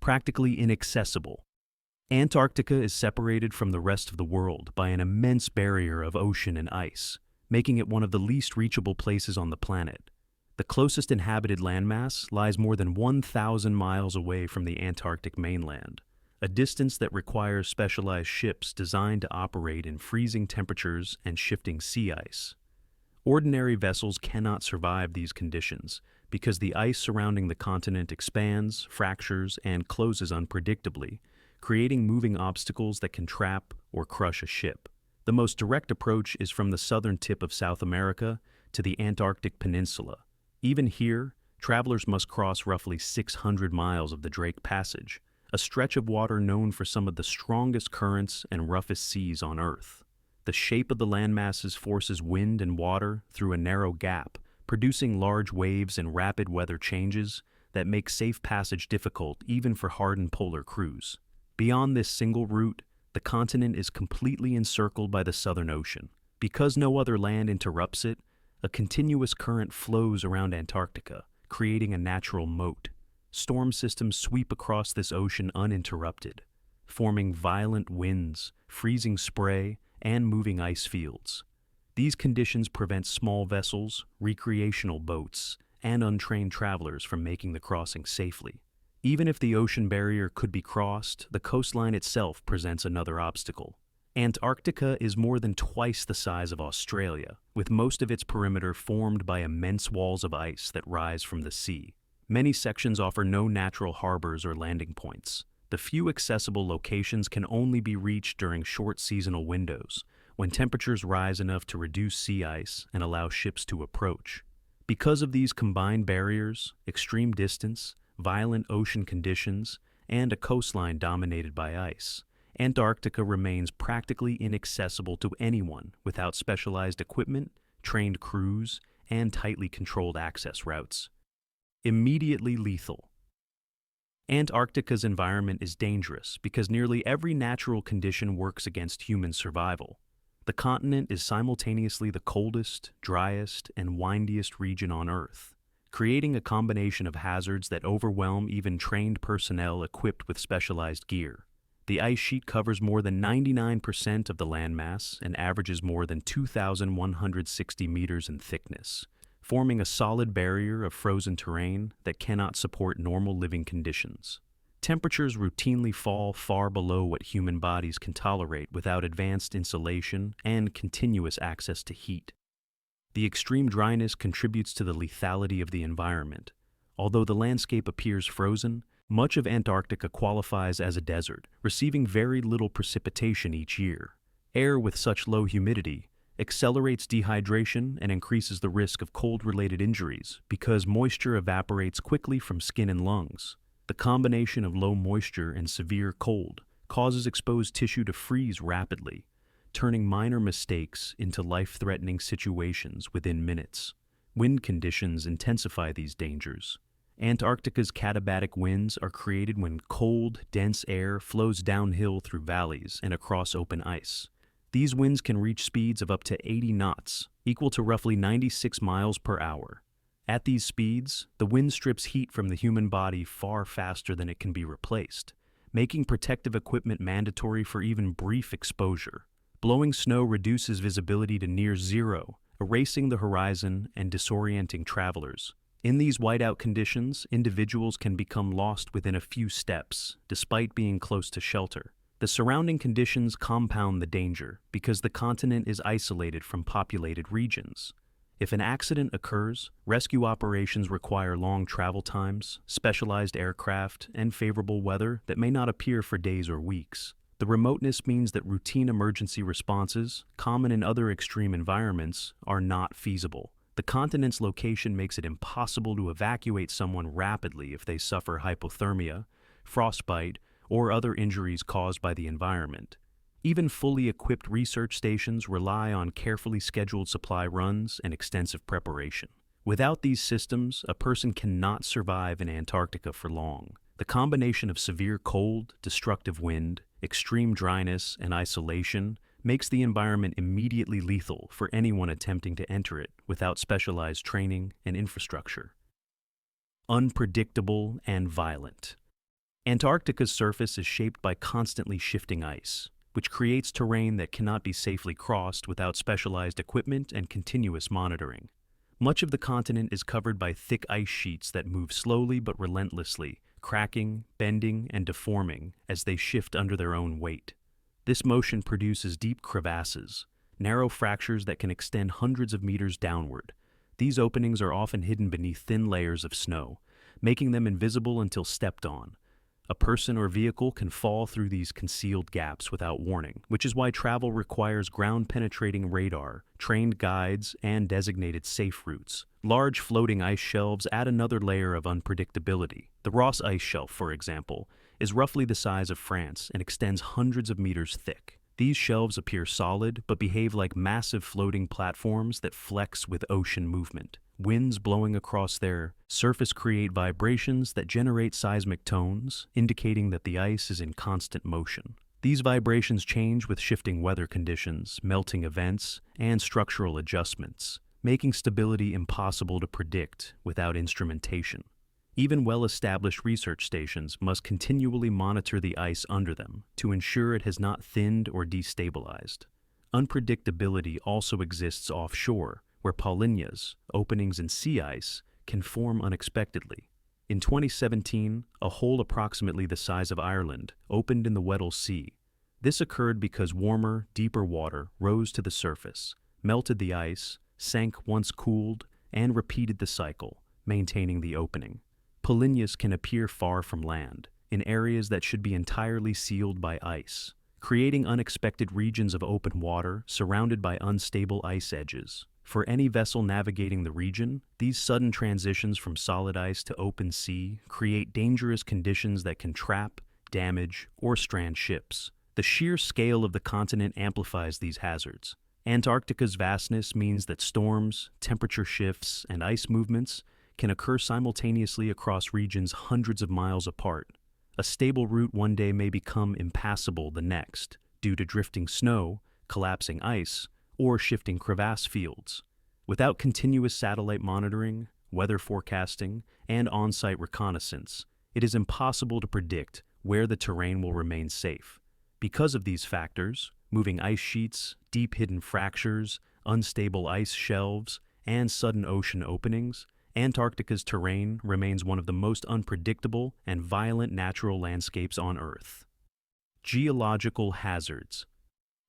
practically inaccessible. Antarctica is separated from the rest of the world by an immense barrier of ocean and ice, making it one of the least reachable places on the planet. The closest inhabited landmass lies more than 1,000 miles away from the Antarctic mainland, a distance that requires specialized ships designed to operate in freezing temperatures and shifting sea ice. Ordinary vessels cannot survive these conditions because the ice surrounding the continent expands, fractures, and closes unpredictably, creating moving obstacles that can trap or crush a ship. The most direct approach is from the southern tip of South America to the Antarctic Peninsula. Even here, travelers must cross roughly 600 miles of the Drake Passage, a stretch of water known for some of the strongest currents and roughest seas on Earth. The shape of the landmasses forces wind and water through a narrow gap, producing large waves and rapid weather changes that make safe passage difficult even for hardened polar crews. Beyond this single route, the continent is completely encircled by the Southern Ocean. Because no other land interrupts it, a continuous current flows around Antarctica, creating a natural moat. Storm systems sweep across this ocean uninterrupted, forming violent winds, freezing spray, and moving ice fields. These conditions prevent small vessels, recreational boats, and untrained travelers from making the crossing safely. Even if the ocean barrier could be crossed, the coastline itself presents another obstacle. Antarctica is more than twice the size of Australia, with most of its perimeter formed by immense walls of ice that rise from the sea. Many sections offer no natural harbors or landing points. The few accessible locations can only be reached during short seasonal windows, when temperatures rise enough to reduce sea ice and allow ships to approach. Because of these combined barriers, extreme distance, violent ocean conditions, and a coastline dominated by ice, Antarctica remains practically inaccessible to anyone without specialized equipment, trained crews, and tightly controlled access routes. Immediately lethal. Antarctica's environment is dangerous because nearly every natural condition works against human survival. The continent is simultaneously the coldest, driest, and windiest region on Earth, creating a combination of hazards that overwhelm even trained personnel equipped with specialized gear. The ice sheet covers more than 99% of the landmass and averages more than 2,160 meters in thickness, forming a solid barrier of frozen terrain that cannot support normal living conditions. Temperatures routinely fall far below what human bodies can tolerate without advanced insulation and continuous access to heat. The extreme dryness contributes to the lethality of the environment. Although the landscape appears frozen, much of Antarctica qualifies as a desert, receiving very little precipitation each year. Air with such low humidity accelerates dehydration and increases the risk of cold-related injuries because moisture evaporates quickly from skin and lungs. The combination of low moisture and severe cold causes exposed tissue to freeze rapidly, turning minor mistakes into life-threatening situations within minutes. Wind conditions intensify these dangers. Antarctica's katabatic winds are created when cold, dense air flows downhill through valleys and across open ice. These winds can reach speeds of up to 80 knots, equal to roughly 96 miles per hour. At these speeds, the wind strips heat from the human body far faster than it can be replaced, making protective equipment mandatory for even brief exposure. Blowing snow reduces visibility to near zero, erasing the horizon and disorienting travelers. In these whiteout conditions, individuals can become lost within a few steps, despite being close to shelter. The surrounding conditions compound the danger because the continent is isolated from populated regions. If an accident occurs, rescue operations require long travel times, specialized aircraft, and favorable weather that may not appear for days or weeks. The remoteness means that routine emergency responses, common in other extreme environments, are not feasible. The continent's location makes it impossible to evacuate someone rapidly if they suffer hypothermia, frostbite, or other injuries caused by the environment. Even fully equipped research stations rely on carefully scheduled supply runs and extensive preparation. Without these systems, a person cannot survive in Antarctica for long. The combination of severe cold, destructive wind, extreme dryness, and isolation makes the environment immediately lethal for anyone attempting to enter it without specialized training and infrastructure. Unpredictable and violent. Antarctica's surface is shaped by constantly shifting ice, which creates terrain that cannot be safely crossed without specialized equipment and continuous monitoring. Much of the continent is covered by thick ice sheets that move slowly but relentlessly, cracking, bending, and deforming as they shift under their own weight. This motion produces deep crevasses, narrow fractures that can extend hundreds of meters downward. These openings are often hidden beneath thin layers of snow, making them invisible until stepped on. A person or vehicle can fall through these concealed gaps without warning, which is why travel requires ground-penetrating radar, trained guides, and designated safe routes. Large floating ice shelves add another layer of unpredictability. The Ross Ice Shelf, for example, is roughly the size of France and extends hundreds of meters thick. These shelves appear solid, but behave like massive floating platforms that flex with ocean movement. Winds blowing across their surface create vibrations that generate seismic tones, indicating that the ice is in constant motion. These vibrations change with shifting weather conditions, melting events, and structural adjustments, making stability impossible to predict without instrumentation. Even well-established research stations must continually monitor the ice under them to ensure it has not thinned or destabilized. Unpredictability also exists offshore, where polynyas, openings in sea ice, can form unexpectedly. In 2017, a hole approximately the size of Ireland opened in the Weddell Sea. This occurred because warmer, deeper water rose to the surface, melted the ice, sank once cooled, and repeated the cycle, maintaining the opening. Polynyas can appear far from land, in areas that should be entirely sealed by ice, creating unexpected regions of open water surrounded by unstable ice edges. For any vessel navigating the region, these sudden transitions from solid ice to open sea create dangerous conditions that can trap, damage, or strand ships. The sheer scale of the continent amplifies these hazards. Antarctica's vastness means that storms, temperature shifts, and ice movements can occur simultaneously across regions hundreds of miles apart. A stable route one day may become impassable the next, due to drifting snow, collapsing ice, or shifting crevasse fields. Without continuous satellite monitoring, weather forecasting, and on-site reconnaissance, it is impossible to predict where the terrain will remain safe. Because of these factors, moving ice sheets, deep hidden fractures, unstable ice shelves, and sudden ocean openings, Antarctica's terrain remains one of the most unpredictable and violent natural landscapes on Earth. Geological hazards.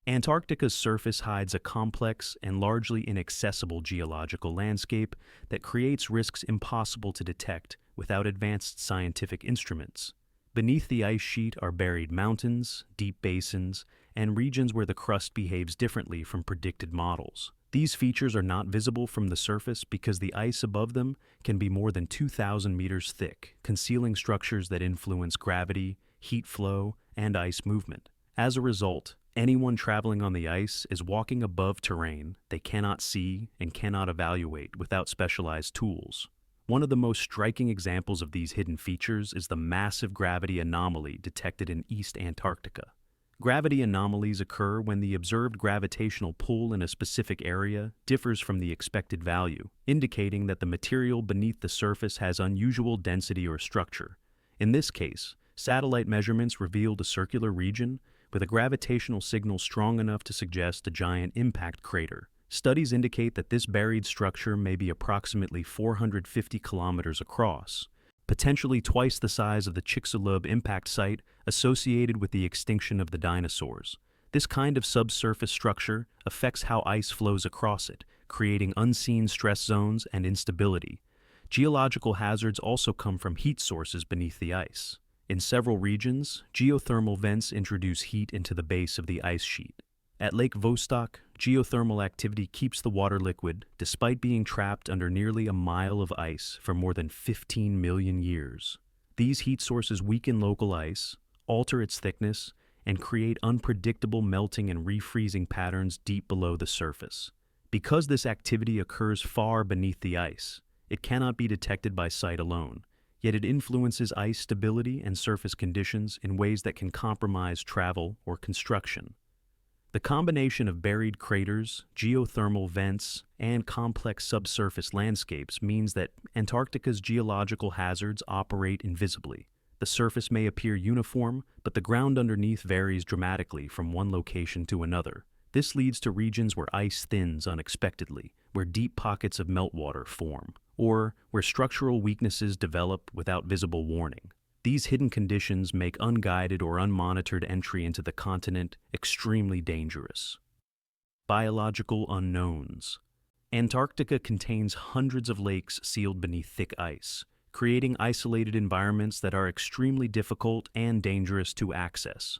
Antarctica's surface hides a complex and largely inaccessible geological landscape that creates risks impossible to detect without advanced scientific instruments. Beneath the ice sheet are buried mountains, deep basins, and regions where the crust behaves differently from predicted models. These features are not visible from the surface because the ice above them can be more than 2,000 meters thick, concealing structures that influence gravity, heat flow, and ice movement. As a result, anyone traveling on the ice is walking above terrain they cannot see and cannot evaluate without specialized tools. One of the most striking examples of these hidden features is the massive gravity anomaly detected in East Antarctica. Gravity anomalies occur when the observed gravitational pull in a specific area differs from the expected value, indicating that the material beneath the surface has unusual density or structure. In this case, satellite measurements revealed a circular region with a gravitational signal strong enough to suggest a giant impact crater. Studies indicate that this buried structure may be approximately 450 kilometers across, potentially twice the size of the Chicxulub impact site associated with the extinction of the dinosaurs. This kind of subsurface structure affects how ice flows across it, creating unseen stress zones and instability. Geological hazards also come from heat sources beneath the ice. In several regions, geothermal vents introduce heat into the base of the ice sheet. At Lake Vostok, geothermal activity keeps the water liquid despite being trapped under nearly a mile of ice for more than 15 million years. These heat sources weaken local ice, alter its thickness, and create unpredictable melting and refreezing patterns deep below the surface. Because this activity occurs far beneath the ice, it cannot be detected by sight alone. Yet it influences ice stability and surface conditions in ways that can compromise travel or construction. The combination of buried craters, geothermal vents, and complex subsurface landscapes means that Antarctica's geological hazards operate invisibly. The surface may appear uniform, but the ground underneath varies dramatically from one location to another. This leads to regions where ice thins unexpectedly, where deep pockets of meltwater form, or where structural weaknesses develop without visible warning. These hidden conditions make unguided or unmonitored entry into the continent extremely dangerous. Biological unknowns. Antarctica contains hundreds of lakes sealed beneath thick ice, creating isolated environments that are extremely difficult and dangerous to access.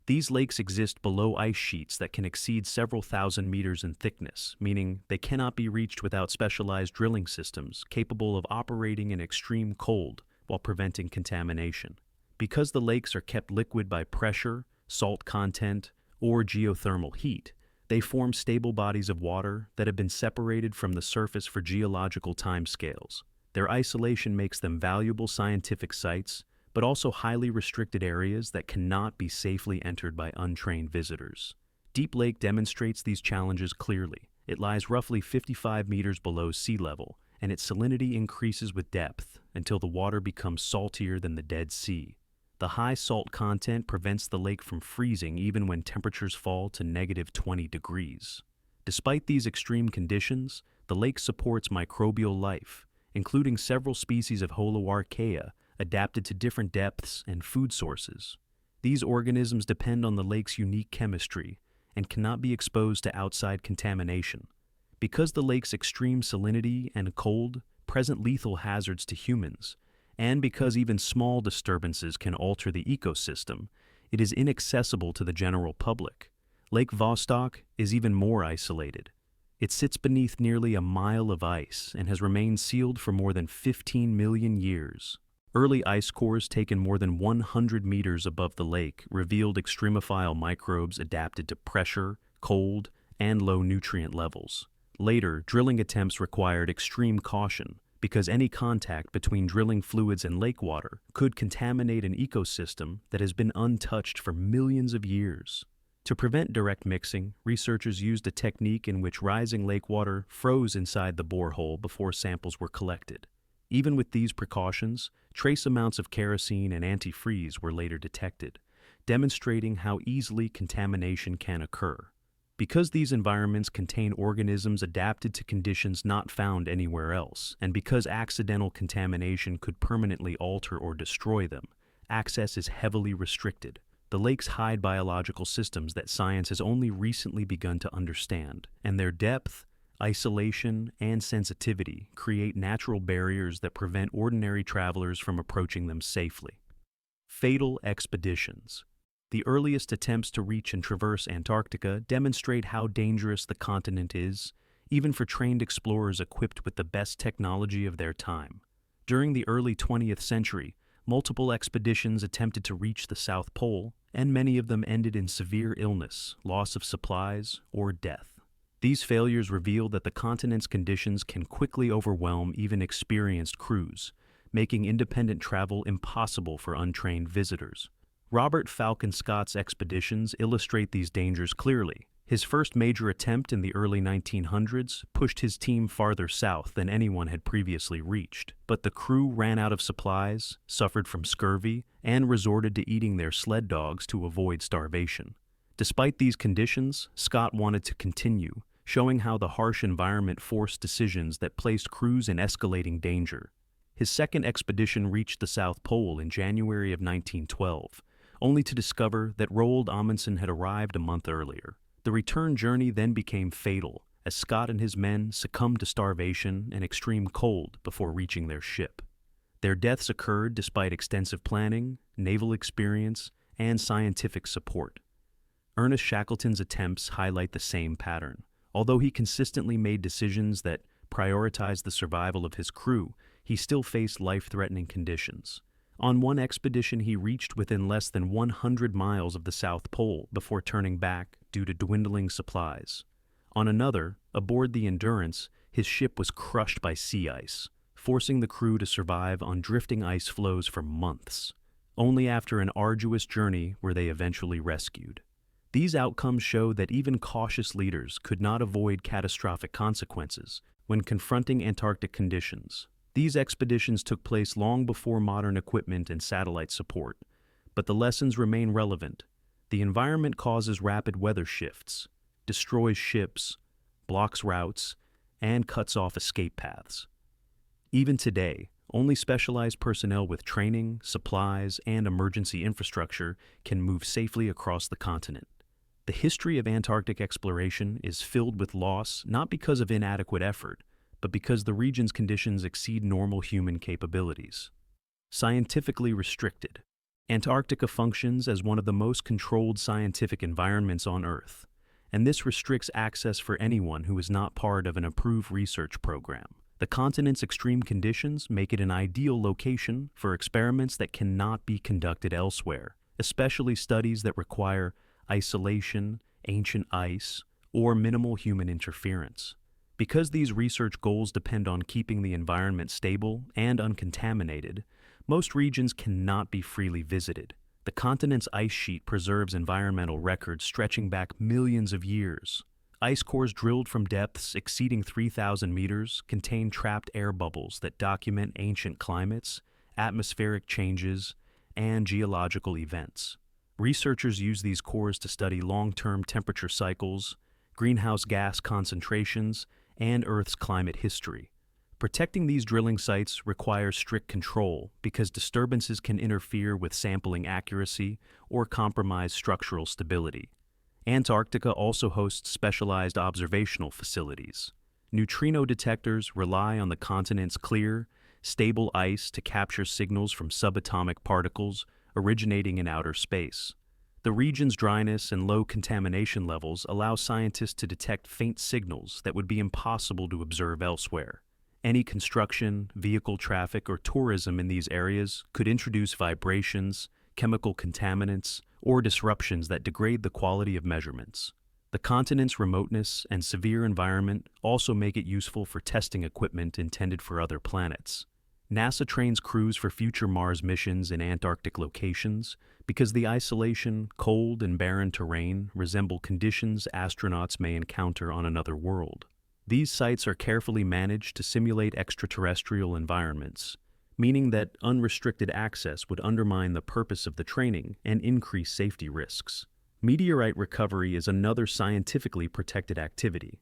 These lakes exist below ice sheets that can exceed several thousand meters in thickness, meaning they cannot be reached without specialized drilling systems capable of operating in extreme cold while preventing contamination. Because the lakes are kept liquid by pressure, salt content, or geothermal heat, they form stable bodies of water that have been separated from the surface for geological timescales. Their isolation makes them valuable scientific sites, but also highly restricted areas that cannot be safely entered by untrained visitors. Deep Lake demonstrates these challenges clearly. It lies roughly 55 meters below sea level, and its salinity increases with depth until the water becomes saltier than the Dead Sea. The high salt content prevents the lake from freezing even when temperatures fall to -20 degrees. Despite these extreme conditions, the lake supports microbial life, including several species of Holoarchaea adapted to different depths and food sources. These organisms depend on the lake's unique chemistry and cannot be exposed to outside contamination. Because the lake's extreme salinity and cold present lethal hazards to humans, and because even small disturbances can alter the ecosystem, it is inaccessible to the general public. Lake Vostok is even more isolated. It sits beneath nearly a mile of ice and has remained sealed for more than 15 million years. Early ice cores taken more than 100 meters above the lake revealed extremophile microbes adapted to pressure, cold, and low nutrient levels. Later, drilling attempts required extreme caution, because any contact between drilling fluids and lake water could contaminate an ecosystem that has been untouched for millions of years. To prevent direct mixing, researchers used a technique in which rising lake water froze inside the borehole before samples were collected. Even with these precautions, trace amounts of kerosene and antifreeze were later detected, demonstrating how easily contamination can occur. Because these environments contain organisms adapted to conditions not found anywhere else, and because accidental contamination could permanently alter or destroy them, access is heavily restricted. The lakes hide biological systems that science has only recently begun to understand, and their depth, isolation, and sensitivity create natural barriers that prevent ordinary travelers from approaching them safely. Fatal expeditions. The earliest attempts to reach and traverse Antarctica demonstrate how dangerous the continent is, even for trained explorers equipped with the best technology of their time. During the early 20th century, multiple expeditions attempted to reach the South Pole, and many of them ended in severe illness, loss of supplies, or death. These failures revealed that the continent's conditions can quickly overwhelm even experienced crews, making independent travel impossible for untrained visitors. Robert Falcon Scott's expeditions illustrate these dangers clearly. His first major attempt in the early 1900s pushed his team farther south than anyone had previously reached, but the crew ran out of supplies, suffered from scurvy, and resorted to eating their sled dogs to avoid starvation. Despite these conditions, Scott wanted to continue, showing how the harsh environment forced decisions that placed crews in escalating danger. His second expedition reached the South Pole in January of 1912, only to discover that Roald Amundsen had arrived a month earlier. The return journey then became fatal, as Scott and his men succumbed to starvation and extreme cold before reaching their ship. Their deaths occurred despite extensive planning, naval experience, and scientific support. Ernest Shackleton's attempts highlight the same pattern. Although he consistently made decisions that prioritized the survival of his crew, he still faced life-threatening conditions. On one expedition, he reached within less than 100 miles of the South Pole before turning back due to dwindling supplies. On another, aboard the Endurance, his ship was crushed by sea ice, forcing the crew to survive on drifting ice floes for months. Only after an arduous journey were they eventually rescued. These outcomes show that even cautious leaders could not avoid catastrophic consequences when confronting Antarctic conditions. These expeditions took place long before modern equipment and satellite support, but the lessons remain relevant. The environment causes rapid weather shifts, destroys ships, blocks routes, and cuts off escape paths. Even today, only specialized personnel with training, supplies, and emergency infrastructure can move safely across the continent. The history of Antarctic exploration is filled with loss not because of inadequate effort, but because the region's conditions exceed normal human capabilities. Scientifically restricted, Antarctica functions as one of the most controlled scientific environments on Earth, and this restricts access for anyone who is not part of an approved research program. The continent's extreme conditions make it an ideal location for experiments that cannot be conducted elsewhere, especially studies that require isolation, ancient ice, or minimal human interference. Because these research goals depend on keeping the environment stable and uncontaminated, most regions cannot be freely visited. The continent's ice sheet preserves environmental records stretching back millions of years. Ice cores drilled from depths exceeding 3,000 meters contain trapped air bubbles that document ancient climates, atmospheric changes, and geological events. Researchers use these cores to study long-term temperature cycles, greenhouse gas concentrations, and Earth's climate history. Protecting these drilling sites requires strict control because disturbances can interfere with sampling accuracy or compromise structural stability. Antarctica also hosts specialized observational facilities. Neutrino detectors rely on the continent's clear, stable ice to capture signals from subatomic particles originating in outer space. The region's dryness and low contamination levels allow scientists to detect faint signals that would be impossible to observe elsewhere. Any construction, vehicle traffic, or tourism in these areas could introduce vibrations, chemical contaminants, or disruptions that degrade the quality of measurements. The continent's remoteness and severe environment also make it useful for testing equipment intended for other planets. NASA trains crews for future Mars missions in Antarctic locations because the isolation, cold, and barren terrain resemble conditions astronauts may encounter on another world. These sites are carefully managed to simulate extraterrestrial environments, meaning that unrestricted access would undermine the purpose of the training and increase safety risks. Meteorite recovery is another scientifically protected activity.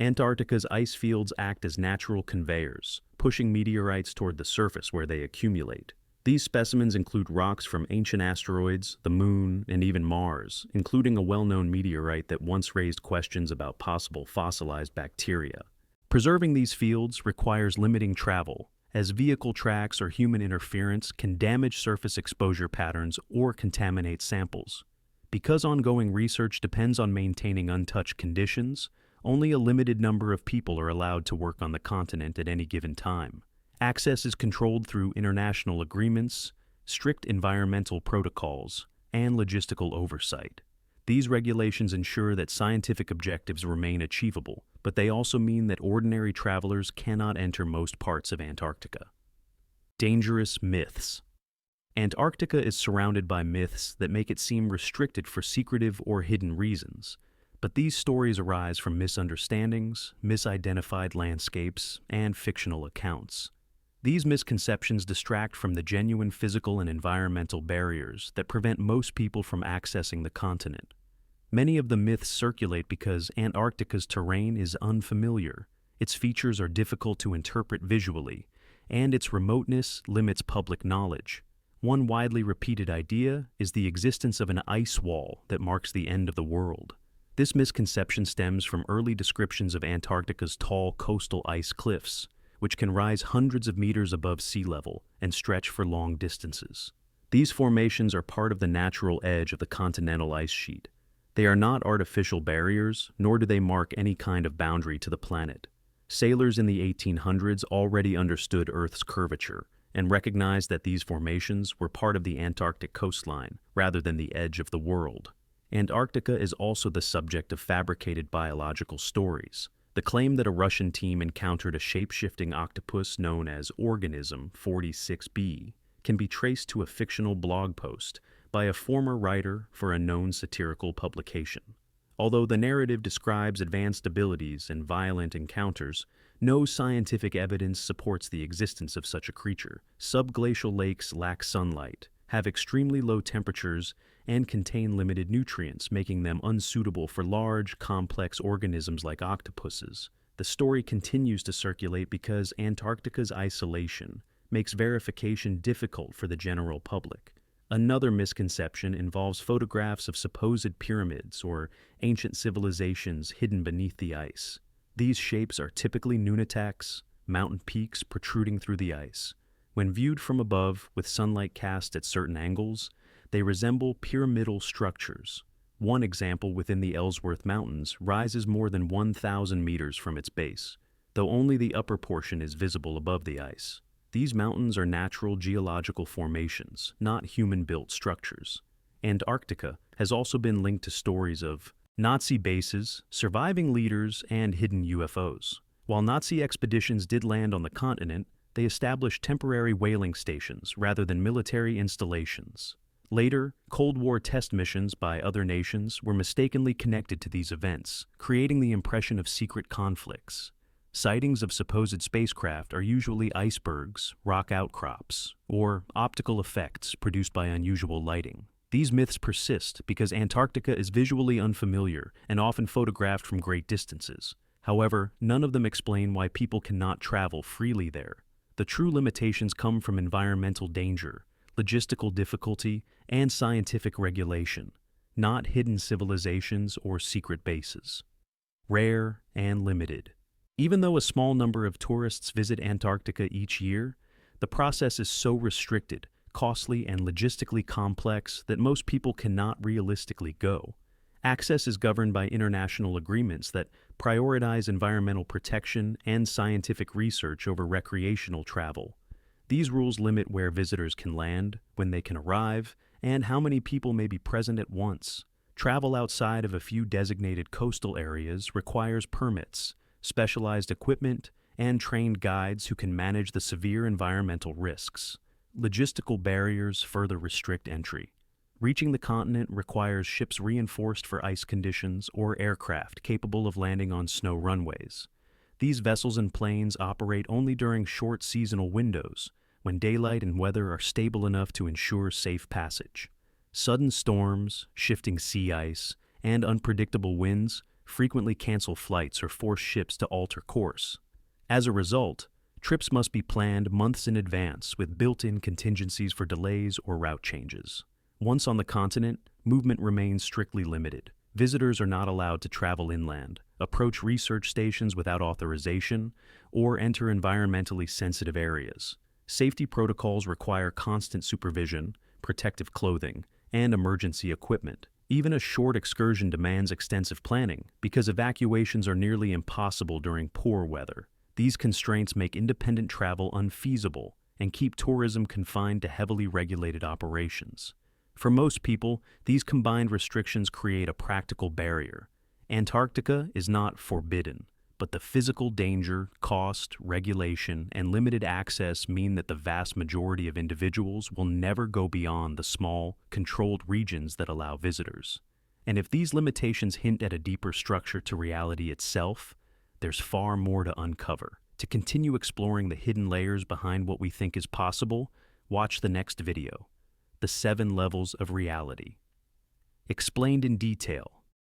Antarctica's ice fields act as natural conveyors, pushing meteorites toward the surface where they accumulate. These specimens include rocks from ancient asteroids, the Moon, and even Mars, including a well-known meteorite that once raised questions about possible fossilized bacteria. Preserving these fields requires limiting travel, as vehicle tracks or human interference can damage surface exposure patterns or contaminate samples. Because ongoing research depends on maintaining untouched conditions, only a limited number of people are allowed to work on the continent at any given time. Access is controlled through international agreements, strict environmental protocols, and logistical oversight. These regulations ensure that scientific objectives remain achievable, but they also mean that ordinary travelers cannot enter most parts of Antarctica. Dangerous myths. Antarctica is surrounded by myths that make it seem restricted for secretive or hidden reasons, but these stories arise from misunderstandings, misidentified landscapes, and fictional accounts. These misconceptions distract from the genuine physical and environmental barriers that prevent most people from accessing the continent. Many of the myths circulate because Antarctica's terrain is unfamiliar, its features are difficult to interpret visually, and its remoteness limits public knowledge. One widely repeated idea is the existence of an ice wall that marks the end of the world. This misconception stems from early descriptions of Antarctica's tall coastal ice cliffs, which can rise hundreds of meters above sea level and stretch for long distances. These formations are part of the natural edge of the continental ice sheet. They are not artificial barriers, nor do they mark any kind of boundary to the planet. Sailors in the 1800s already understood Earth's curvature and recognized that these formations were part of the Antarctic coastline rather than the edge of the world. Antarctica is also the subject of fabricated biological stories. The claim that a Russian team encountered a shape-shifting octopus known as Organism 46b can be traced to a fictional blog post by a former writer for a known satirical publication. Although the narrative describes advanced abilities and violent encounters, No scientific evidence supports the existence of such a creature. Subglacial lakes lack sunlight, have extremely low temperatures, and contain limited nutrients, making them unsuitable for large, complex organisms like octopuses. The story continues to circulate because Antarctica's isolation makes verification difficult for the general public. Another misconception involves photographs of supposed pyramids or ancient civilizations hidden beneath the ice. These shapes are typically nunataks, mountain peaks protruding through the ice. When viewed from above with sunlight cast at certain angles, they resemble pyramidal structures. One example within the Ellsworth Mountains rises more than 1,000 meters from its base, though only the upper portion is visible above the ice. These mountains are natural geological formations, not human-built structures. Antarctica has also been linked to stories of Nazi bases, surviving leaders, and hidden UFOs. While Nazi expeditions did land on the continent, they established temporary whaling stations rather than military installations. Later, Cold War test missions by other nations were mistakenly connected to these events, creating the impression of secret conflicts. Sightings of supposed spacecraft are usually icebergs, rock outcrops, or optical effects produced by unusual lighting. These myths persist because Antarctica is visually unfamiliar and often photographed from great distances. However, none of them explain why people cannot travel freely there. The true limitations come from environmental danger, logistical difficulty, and scientific regulation, not hidden civilizations or secret bases. Rare and limited. Even though a small number of tourists visit Antarctica each year, the process is so restricted, costly, and logistically complex that most people cannot realistically go. Access is governed by international agreements that prioritize environmental protection and scientific research over recreational travel. These rules limit where visitors can land, when they can arrive, and how many people may be present at once. Travel outside of a few designated coastal areas requires permits, specialized equipment, and trained guides who can manage the severe environmental risks. Logistical barriers further restrict entry. Reaching the continent requires ships reinforced for ice conditions or aircraft capable of landing on snow runways. These vessels and planes operate only during short seasonal windows, when daylight and weather are stable enough to ensure safe passage. Sudden storms, shifting sea ice, and unpredictable winds frequently cancel flights or force ships to alter course. As a result, trips must be planned months in advance with built-in contingencies for delays or route changes. Once on the continent, movement remains strictly limited. Visitors are not allowed to travel inland, approach research stations without authorization, or enter environmentally sensitive areas. Safety protocols require constant supervision, protective clothing, and emergency equipment. Even a short excursion demands extensive planning because evacuations are nearly impossible during poor weather. These constraints make independent travel unfeasible and keep tourism confined to heavily regulated operations. For most people, these combined restrictions create a practical barrier. Antarctica is not forbidden, but the physical danger, cost, regulation, and limited access mean that the vast majority of individuals will never go beyond the small, controlled regions that allow visitors. And if these limitations hint at a deeper structure to reality itself, there's far more to uncover. To continue exploring the hidden layers behind what we think is possible, watch the next video. The 7 Levels of Reality. Explained in detail.